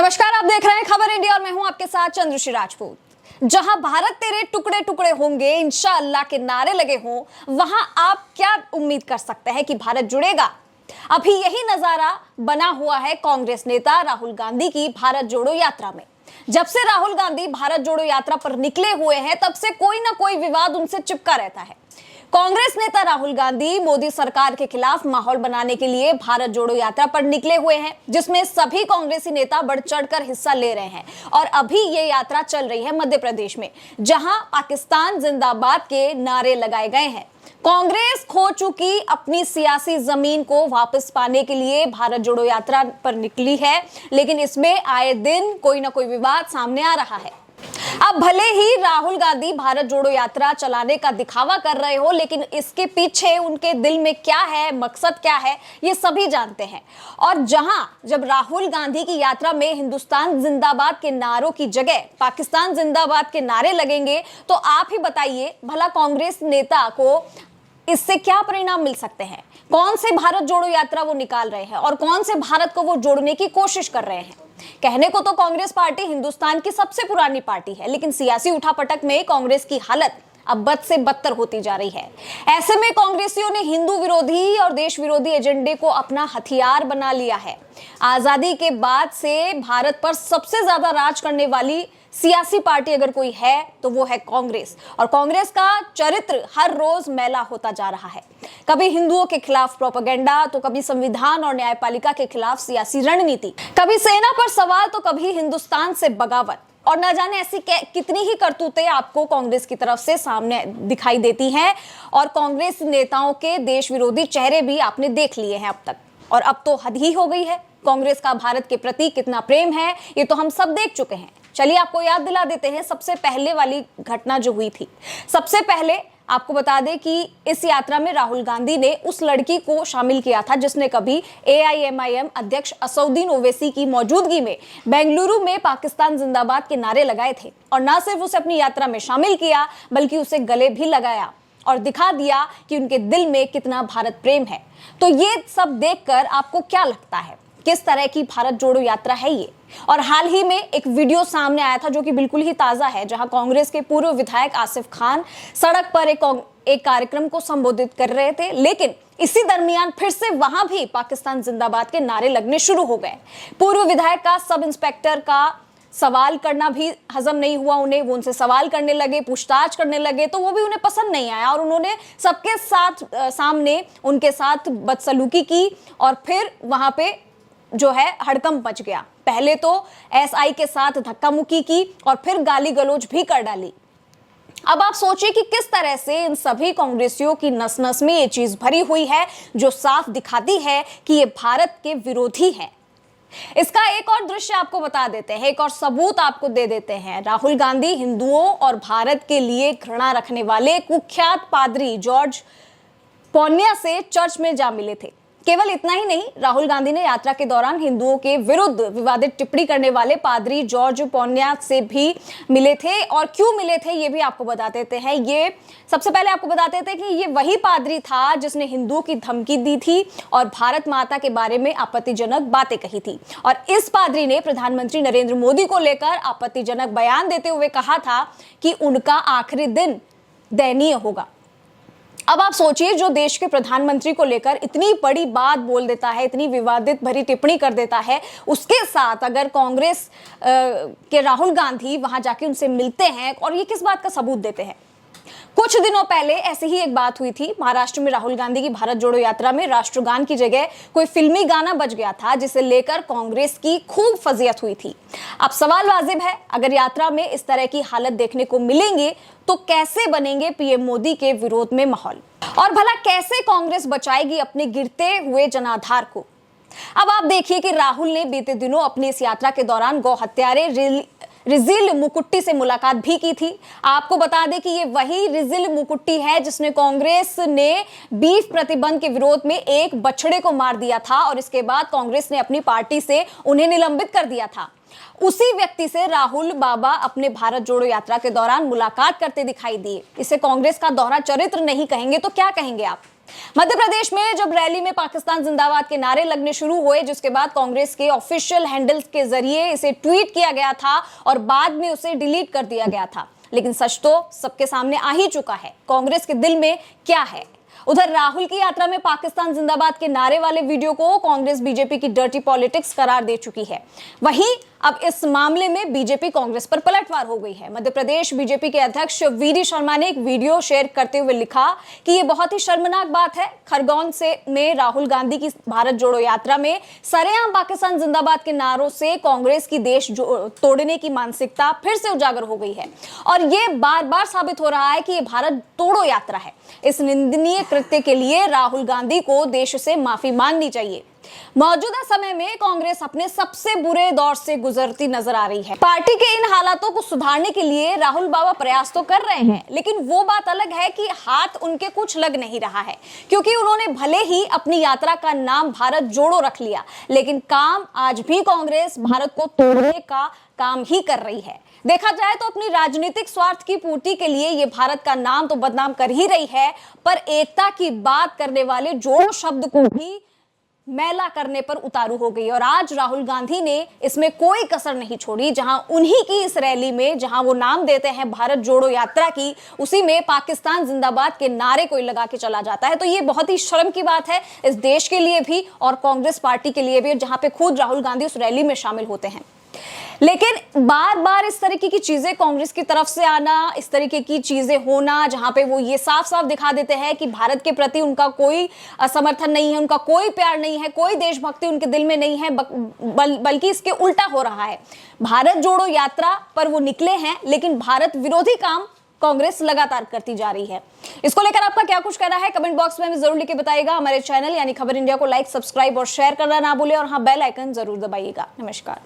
नमस्कार, आप देख रहे हैं खबर इंडिया और मैं हूं आपके साथ चंद्रश्री राजपूत। जहां भारत तेरे टुकड़े टुकड़े होंगे इंशाअल्लाह के नारे लगे हों, वहां आप क्या उम्मीद कर सकते हैं कि भारत जुड़ेगा? अभी यही नजारा बना हुआ है कांग्रेस नेता राहुल गांधी की भारत जोड़ो यात्रा में। जब से राहुल गांधी भारत जोड़ो यात्रा पर निकले हुए हैं, तब से कोई ना कोई विवाद उनसे चिपका रहता है। कांग्रेस नेता राहुल गांधी मोदी सरकार के खिलाफ माहौल बनाने के लिए भारत जोड़ो यात्रा पर निकले हुए हैं, जिसमें सभी कांग्रेसी नेता बढ़ चढ़कर हिस्सा ले रहे हैं। और अभी ये यात्रा चल रही है मध्य प्रदेश में, जहां पाकिस्तान जिंदाबाद के नारे लगाए गए हैं। कांग्रेस खो चुकी अपनी सियासी जमीन को वापस पाने के लिए भारत जोड़ो यात्रा पर निकली है, लेकिन इसमें आए दिन कोई ना कोई विवाद सामने आ रहा है। अब भले ही राहुल गांधी भारत जोड़ो यात्रा चलाने का दिखावा कर रहे हो, लेकिन इसके पीछे उनके दिल में क्या है, मकसद क्या है, ये सभी जानते हैं। और जब राहुल गांधी की यात्रा में हिंदुस्तान जिंदाबाद के नारों की जगह पाकिस्तान जिंदाबाद के नारे लगेंगे, तो आप ही बताइए भला कांग्रेस नेता को इससे क्या परिणाम मिल सकते हैं? कौन से भारत जोड़ो यात्रा वो निकाल रहे हैं और कौन से भारत को वो जोड़ने की कोशिश कर रहे हैं? कहने को तो कांग्रेस पार्टी हिंदुस्तान की सबसे पुरानी पार्टी है, लेकिन सियासी उठापटक में कांग्रेस की हालत अब बद से बदतर होती जा रही है। ऐसे में कांग्रेसियों ने हिंदू विरोधी और देश विरोधी एजेंडे को अपना हथियार बना लिया है। आजादी के बाद से भारत पर सबसे ज्यादा राज करने वाली सियासी पार्टी अगर कोई है तो वो है कांग्रेस। और कांग्रेस का चरित्र हर रोज मैला होता जा रहा है। कभी हिंदुओं के खिलाफ प्रोपेगेंडा, तो कभी संविधान और न्यायपालिका के खिलाफ सियासी रणनीति, कभी सेना पर सवाल, तो कभी हिंदुस्तान से बगावत। और न जाने ऐसी कितनी ही करतूतें आपको कांग्रेस की तरफ से सामने दिखाई देती हैं। और कांग्रेस नेताओं के देश विरोधी चेहरे भी आपने देख लिए हैं अब तक। और अब तो हद ही हो गई है। कांग्रेस का भारत के प्रति कितना प्रेम है, ये तो हम सब देख चुके हैं। चलिए आपको याद दिला देते हैं सबसे पहले वाली घटना जो हुई थी। सबसे पहले आपको बता दें कि इस यात्रा में राहुल गांधी ने उस लड़की को शामिल किया था जिसने कभी AIMIM अध्यक्ष असदुद्दीन ओवैसी की मौजूदगी में बेंगलुरु में पाकिस्तान जिंदाबाद के नारे लगाए थे। और न सिर्फ उसे अपनी यात्रा में शामिल किया, बल्कि उसे गले भी लगाया और दिखा दिया कि उनके दिल में कितना भारत प्रेम है। तो ये सब देखकर आपको क्या लगता है, किस तरह की भारत जोड़ो यात्रा है ये? और हाल ही में एक वीडियो सामने आया था जो कि बिल्कुल ही ताजा है, जहां कांग्रेस के पूर्व विधायक आसिफ खान सड़क पर एक कार्यक्रम को संबोधित कर रहे थे, लेकिन इसी दरमियान फिर से वहां भी पाकिस्तान जिंदाबाद के नारे लगने शुरू हो गए। पूर्व विधायक का सब इंस्पेक्टर का सवाल करना भी हजम नहीं हुआ उन्हें। वो उनसे सवाल करने लगे, पूछताछ करने लगे, तो वो भी उन्हें पसंद नहीं आया और उन्होंने सबके साथ सामने उनके साथ बदसलूकी की। और फिर वहां पे जो है हड़कंप मच गया। पहले तो SI के साथ धक्का मुक्की की और फिर गाली गलौज भी कर डाली। अब आप सोचिए कि किस तरह से इन सभी कांग्रेसियों की नस नस में ये चीज भरी हुई है, जो साफ दिखाती है कि ये भारत के विरोधी हैं। इसका एक और दृश्य आपको बता देते हैं, एक और सबूत आपको दे देते हैं। राहुल गांधी हिंदुओं और भारत के लिए घृणा रखने वाले कुख्यात पादरी जॉर्ज पौन्या से चर्च में जा मिले थे। केवल इतना ही नहीं, राहुल गांधी ने यात्रा के दौरान हिंदुओं के विरुद्ध विवादित टिप्पणी करने वाले पादरी जॉर्ज पौन्या से भी मिले थे। और क्यों मिले थे ये भी आपको बता देते हैं। ये सबसे पहले आपको बताते थे कि ये वही पादरी था जिसने हिंदुओं की धमकी दी थी और भारत माता के बारे में आपत्तिजनक बातें कही थी। और इस पादरी ने प्रधानमंत्री नरेंद्र मोदी को लेकर आपत्तिजनक बयान देते हुए कहा था कि उनका आखिरी दिन दयनीय होगा। अब आप सोचिए, जो देश के प्रधानमंत्री को लेकर इतनी बड़ी बात बोल देता है, इतनी विवादित भरी टिप्पणी कर देता है, उसके साथ अगर कांग्रेस के राहुल गांधी वहां जाके उनसे मिलते हैं, और ये किस बात का सबूत देते हैं? कुछ दिनों पहले ऐसी ही एक बात हुई थी। महाराष्ट्र में राहुल गांधी की भारत जोड़ो यात्रा में राष्ट्रगान की जगह कोई फिल्मी गाना बज गया था, जिसे लेकर कांग्रेस की खूब फजीयत हुई थी। अब सवाल वाजिब है, अगर यात्रा में इस तरह की हालत देखने को मिलेंगे तो कैसे बनेंगे PM मोदी के विरोध में माहौल? और भला कैसे कांग्रेस बचाएगी अपने गिरते हुए जनाधार को? अब आप देखिए कि राहुल ने बीते दिनों अपनी इस यात्रा के दौरान गौ हत्यारे रिजिल मुकुट्टी से मुलाकात भी की थी। आपको बता दें कि ये वही रिजिल मुकुट्टी है जिसने कांग्रेस ने बीफ प्रतिबंध के विरोध में एक बछड़े को मार दिया था और इसके बाद कांग्रेस ने अपनी पार्टी से उन्हें निलंबित कर दिया था। उसी व्यक्ति से राहुल बाबा अपने भारत जोड़ो यात्रा के दौरान मुलाकात करते दिखाई दिए। इसे कांग्रेस का दोहरा चरित्र नहीं कहेंगे तो क्या कहेंगे आप? मध्य प्रदेश में जब रैली में पाकिस्तान जिंदाबाद के नारे लगने शुरू हुए, जिसके बाद कांग्रेस के ऑफिशियल हैंडल्स के जरिए इसे ट्वीट किया गया था और बाद में उसे डिलीट कर दिया गया था। लेकिन सच तो सबके सामने आ ही चुका है, कांग्रेस के दिल में क्या है। उधर राहुल की यात्रा में पाकिस्तान जिंदाबाद के नारे वाले वीडियो को कांग्रेस बीजेपी की डर्टी पॉलिटिक्स करार दे चुकी है। वहीं अब इस मामले में बीजेपी कांग्रेस पर पलटवार हो गई है। मध्य प्रदेश बीजेपी के अध्यक्ष वीडी शर्मा ने एक वीडियो शेयर करते हुए लिखा कि यह बहुत ही शर्मनाक बात है। खरगोन में राहुल गांधी की भारत जोड़ो यात्रा में सरेआम पाकिस्तान जिंदाबाद के नारों से कांग्रेस की देश तोड़ने की मानसिकता फिर से उजागर हो गई है और यह बार बार साबित हो रहा है कि यह भारत तोड़ो यात्रा है। इस निंदनीय कृत्य के लिए राहुल गांधी को देश से माफी मांगनी चाहिए। मौजूदा समय में कांग्रेस अपने सबसे बुरे दौर से गुजरती नजर आ रही है। पार्टी के इन हालातों को सुधारने के लिए राहुल बाबा प्रयास तो कर रहे हैं, लेकिन वो बात अलग है कि हाथ उनके कुछ लग नहीं रहा है, क्योंकि उन्होंने भले ही अपनी यात्रा का नाम भारत जोड़ो रख लिया, लेकिन काम आज भी कांग्रेस भारत को तोड़ने का काम ही कर रही है। देखा जाए तो अपनी राजनीतिक स्वार्थ की पूर्ति के लिए ये भारत का नाम तो बदनाम कर ही रही है, पर एकता की बात करने वाले जोड़ो शब्द को भी मैला करने पर उतारू हो गई। और आज राहुल गांधी ने इसमें कोई कसर नहीं छोड़ी। जहां उन्हीं की इस रैली में जहां वो नाम देते हैं भारत जोड़ो यात्रा की, उसी में पाकिस्तान जिंदाबाद के नारे कोई लगा के चला जाता है। तो ये बहुत ही शर्म की बात है इस देश के लिए भी और कांग्रेस पार्टी के लिए भी, जहां पे खुद राहुल गांधी उस रैली में शामिल होते हैं। लेकिन बार बार इस तरीके की चीजें कांग्रेस की तरफ से आना, इस तरीके की चीजें होना, जहां पे वो ये साफ साफ दिखा देते हैं कि भारत के प्रति उनका कोई समर्थन नहीं है, उनका कोई प्यार नहीं है, कोई देशभक्ति उनके दिल में नहीं है, बल्कि इसके उल्टा हो रहा है। भारत जोड़ो यात्रा पर वो निकले हैं, लेकिन भारत विरोधी काम कांग्रेस लगातार करती जा रही है। इसको लेकर आपका क्या कुछ कहना है, कमेंट बॉक्स में हमें जरूर लिख के बताइएगा। हमारे चैनल यानी खबर इंडिया को लाइक, सब्सक्राइब और शेयर करना ना भूलें और हाँ, बेल आइकन जरूर दबाइएगा। नमस्कार।